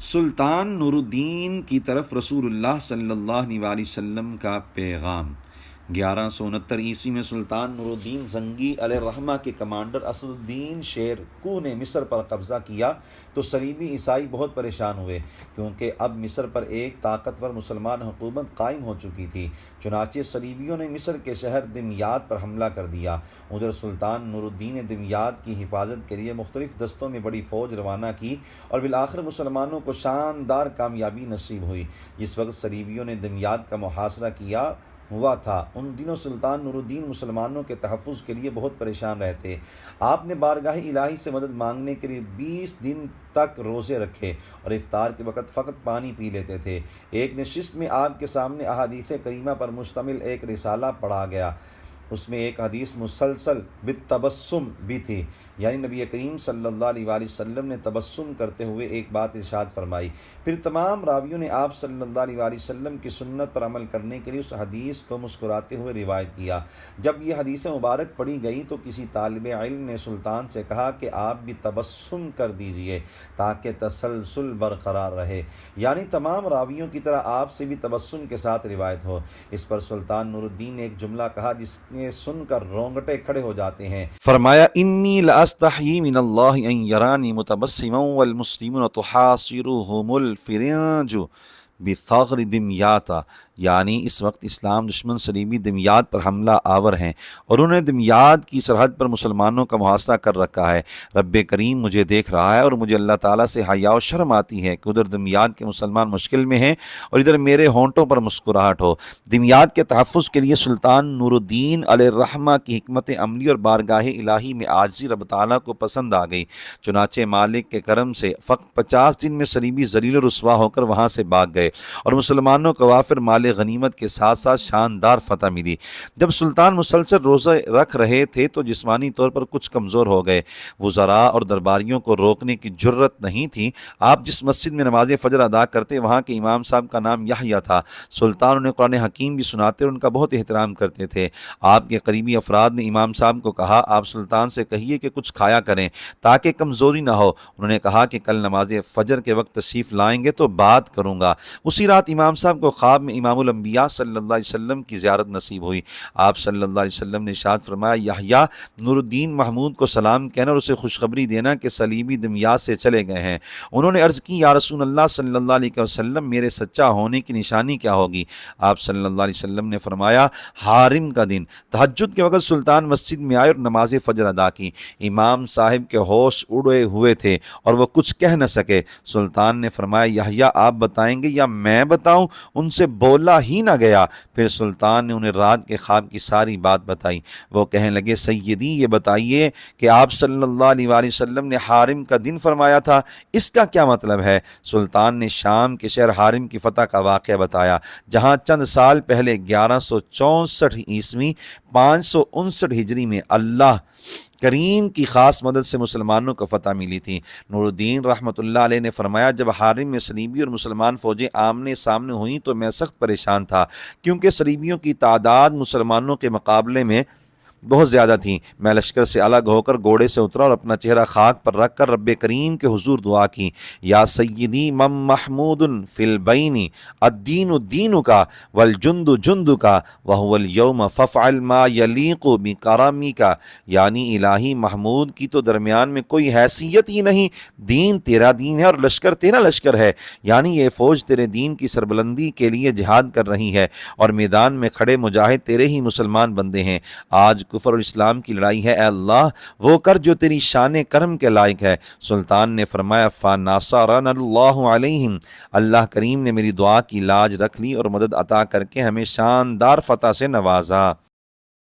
سلطان نور الدین کی طرف رسول اللہ صلی اللہ علیہ وسلم کا پیغام۔ 1169 میں سلطان نور الدین زنگی علیہ الرحمہ کے کمانڈر اسد الدین شیر کوہ نے مصر پر قبضہ کیا تو صلیبی عیسائی بہت پریشان ہوئے، کیونکہ اب مصر پر ایک طاقتور مسلمان حکومت قائم ہو چکی تھی۔ چنانچہ صلیبیوں نے مصر کے شہر دمیاط پر حملہ کر دیا۔ ادھر سلطان نور الدین نے دمیاط کی حفاظت کے لیے مختلف دستوں میں بڑی فوج روانہ کی اور بالآخر مسلمانوں کو شاندار کامیابی نصیب ہوئی۔ جس وقت صلیبیوں نے دمیاط کا محاصرہ کیا ہوا تھا، ان دنوں سلطان نور الدین مسلمانوں کے تحفظ کے لیے بہت پریشان رہتے۔ آپ نے بارگاہ الہی سے مدد مانگنے کے لیے 20 دن تک روزے رکھے اور افطار کے وقت فقط پانی پی لیتے تھے۔ ایک نشست میں آپ کے سامنے احادیث کریمہ پر مشتمل ایک رسالہ پڑھا گیا۔ اس میں ایک حدیث مسلسل بالتبسم بھی تھی، یعنی نبی کریم صلی اللہ علیہ وآلہ وسلم نے تبسم کرتے ہوئے ایک بات ارشاد فرمائی۔ پھر تمام راویوں نے آپ صلی اللہ علیہ وآلہ وسلم کی سنت پر عمل کرنے کے لیے اس حدیث کو مسکراتے ہوئے روایت کیا۔ جب یہ حدیث مبارک پڑھی گئی تو کسی طالب علم نے سلطان سے کہا کہ آپ بھی تبسم کر دیجئے تاکہ تسلسل برقرار رہے، یعنی تمام راویوں کی طرح آپ سے بھی تبسم کے ساتھ روایت ہو۔ اس پر سلطان نور الدین نے ایک جملہ کہا جس سن کر رونگٹے کھڑے ہو جاتے ہیں۔ فرمایا انی لاستحیی من اللہ ان یرانی متبسما والمسلمون تحاصرهم الفرنج بثغر دمیاط، یعنی اس وقت اسلام دشمن صلیبی دمیاط پر حملہ آور ہیں اور انہوں نے دمیاط کی سرحد پر مسلمانوں کا محاصرہ کر رکھا ہے۔ رب کریم مجھے دیکھ رہا ہے اور مجھے اللہ تعالیٰ سے حیا و شرم آتی ہے کہ ادھر دمیاط کے مسلمان مشکل میں ہیں اور ادھر میرے ہونٹوں پر مسکراہٹ ہو۔ دمیاط کے تحفظ کے لیے سلطان نور الدین علیہ الرحمہ کی حکمت عملی اور بارگاہ الہی میں عاجزی رب تعالیٰ کو پسند آ گئی۔ چنانچہ مالک کے کرم سے فقط 50 دن میں صلیبی ذلیل و رسوا ہو کر وہاں سے بھاگ گئے اور مسلمانوں کو وافر مال غنیمت کے ساتھ ساتھ شاندار فتح ملی۔ جب سلطان مسلسل روزہ رکھ رہے تھے تو جسمانی طور پر کچھ کمزور ہو گئے۔ وزراء اور درباریوں کو روکنے کی جرت نہیں تھی۔ آپ جس مسجد میں نماز فجر ادا کرتے وہاں کے امام صاحب کا نام یحییٰ تھا۔ سلطان انہیں قرآن حکیم بھی سناتے اور ان کا بہت احترام کرتے تھے۔ آپ کے قریبی افراد نے امام صاحب کو کہا آپ سلطان سے کہیے کہ کچھ کھایا کریں تاکہ کمزوری نہ ہو۔ انہوں نے کہا کہ کل نماز فجر کے وقت تشریف لائیں گے تو بات کروں گا۔ اسی رات امام صاحب کو خواب میں امام الانبیاء صلی اللہ علیہ وسلم کی زیارت نصیب ہوئی۔ آپ صلی اللہ علیہ وسلم نے ارشاد فرمایا یحییٰ نور الدین محمود کو سلام کہنا اور اسے خوشخبری دینا کہ صلیبی دمیاط سے چلے گئے ہیں۔ انہوں نے عرض کی یا رسول اللہ صلی اللہ علیہ وسلم میرے سچا ہونے کی نشانی کیا ہوگی؟ آپ صلی اللہ علیہ وسلم نے فرمایا حارم کا دن۔ تہجد کے وقت سلطان مسجد میں آئے اور نماز فجر ادا کی۔ امام صاحب کے ہوش اڑے ہوئے تھے اور وہ کچھ کہہ نہ سکے۔ سلطان نے فرمایا یحییٰ آپ بتائیں گے یا میں بتاؤں؟ ان سے بولا ہی نہ گیا۔ پھر سلطان نے انہیں رات کے خواب کی ساری بات بتائی۔ وہ کہنے لگے سیدی یہ بتائیے کہ آپ صلی اللہ علیہ وآلہ وسلم نے حارم کا دن فرمایا تھا، اس کا کیا مطلب ہے؟ سلطان نے شام کے شہر حارم کی فتح کا واقعہ بتایا، جہاں چند سال پہلے 1164 عیسوی 559 ہجری میں اللہ کریم کی خاص مدد سے مسلمانوں کو فتح ملی تھی۔ نور الدین رحمۃ اللہ علیہ نے فرمایا جب حارم میں صلیبی اور مسلمان فوجیں آمنے سامنے ہوئیں تو میں سخت پریشان تھا، کیونکہ صلیبیوں کی تعداد مسلمانوں کے مقابلے میں بہت زیادہ تھیں۔ میں لشکر سے الگ ہو کر گھوڑے سے اترا اور اپنا چہرہ خاک پر رکھ کر رب کریم کے حضور دعا کی یا سیدی من محمود فی البین الدین دینک والجند جندک وہو اليوم فافعل ما یلیق بکرمک، یعنی الہی محمود کی تو درمیان میں کوئی حیثیت ہی نہیں، دین تیرا دین ہے اور لشکر تیرا لشکر ہے، یعنی یہ فوج تیرے دین کی سربلندی کے لیے جہاد کر رہی ہے اور میدان میں کھڑے مجاہد تیرے ہی مسلمان بندے ہیں۔ آج کفر اور اسلام کی لڑائی ہے، اے اللہ وہ کر جو تیری شان کرم کے لائق ہے۔ سلطان نے فرمایا فَنَصَرَنَا اللَّهُ عَلَيْهِمْ، اللہ کریم نے میری دعا کی لاج رکھ لی اور مدد عطا کر کے ہمیں شاندار فتح سے نوازا۔